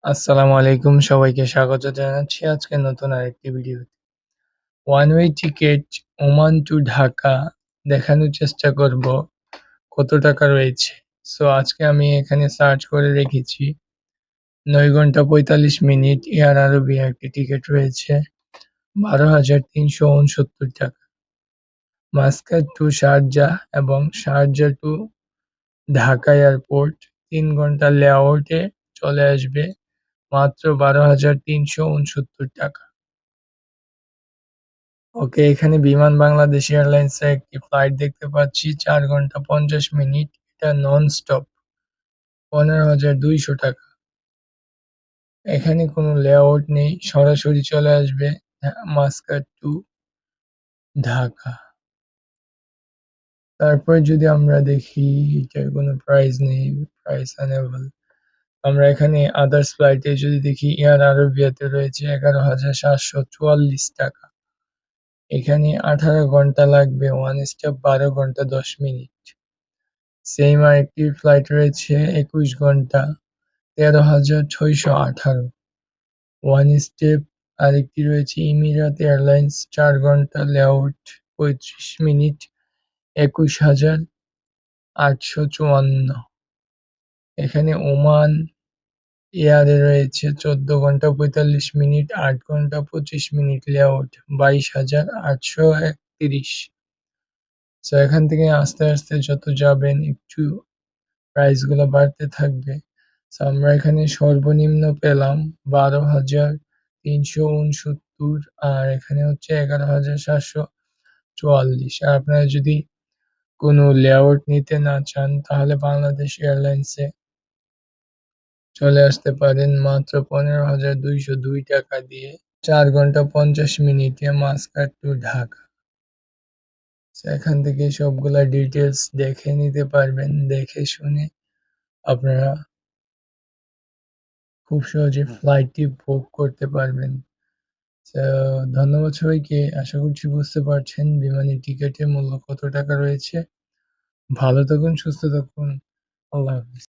আসসালামু আলাইকুম, সবাইকে স্বাগত জানাচ্ছি আজকে নতুন আরেকটি ভিডিওতে। One way ticket Oman to Dhaka দেখানোর চেষ্টা করব কত টাকা রয়েছে। সো আজকে আমি এখানে সার্চ করে রেখেছি ৯ ঘন্টা ৪৫ মিনিট এয়ার আরবিয়া একটি টিকেট রয়েছে ১২,৩৬৯ টাকা। মাস্কাট টু শারজাহ এবং শারজাহ টু ঢাকা এয়ারপোর্ট ৩ ঘন্টা লেআউটে চলে আসবে মাত্র ১২,৩৬৯ টাকা। ওকে, এখানে বিমান বাংলাদেশ এয়ারলাইন্সের একটি ফ্লাইট দেখতে পাচ্ছি ৪ ঘন্টা ৫০ মিনিট। এটা নন স্টপ ১৫,২০০ টাকা। এখানে কোনো লেআউট নেই, সরাসরি চলে আসবে মাস্কাট টু ঢাকা। তারপরে যদি আমরা দেখি এটার কোনো প্রাইস নেই, প্রাইস আনএবল। আমরা এখানে আদার্স ফ্লাইটে যদি দেখি এয়ার আরবিয়াতে রয়েছে ১১,৭৪৪ টাকা। এখানে ১৮ ঘন্টা লাগবে, ওয়ান স্টপ ১২ ঘন্টা ১০ মিনিট। সেইম আরেকটি ফ্লাইট রয়েছে ২১ ঘন্টা ১৩,৬১৮। ওয়ান স্টেপ আরেকটি রয়েছে ইমিরাত এয়ারলাইন্স ৪ ঘন্টা লেআউট ৩৫ মিনিট ২১,৮৫৪। এখানে ওমান এয়ারে রয়েছে ১৪ ঘন্টা ৪৫ মিনিট ৮ ঘন্টা ২৫ মিনিট লেআউট ২২,৮৩১। সো এখান থেকে আস্তে, আস্তে যত যাবেন একটু প্রাইস গুলো বাড়তে থাকবে। সো আমরা এখানে সর্বনিম্ন পেলাম ১২,৩৬৯ আর এখানে হচ্ছে ১১,৭৪৪। আর আপনারা যদি কোনো লেআউট নিতে না চান তাহলে বাংলাদেশ এয়ারলাইন্সে চলে আসতে পারেন মাত্র ১৫,২০২ টাকা দিয়ে ৪ ঘন্টা ৫০ মিনিটে মাস্কাট টু ঢাকা। সো এখান থেকে সবগুলা ডিটেইলস দেখে নিতে পারবেন। দেখে শুনে আপনারা খুব সহজে ফ্লাইটটি বুক করতে পারবেন। সো ধন্যবাদ সবাইকে। আশা করছি বুঝতে পারছেন বিমানের টিকেটের মূল্য কত টাকা রয়েছে। ভালো থাকুন, সুস্থ থাকুন। আল্লাহ হাফেজ।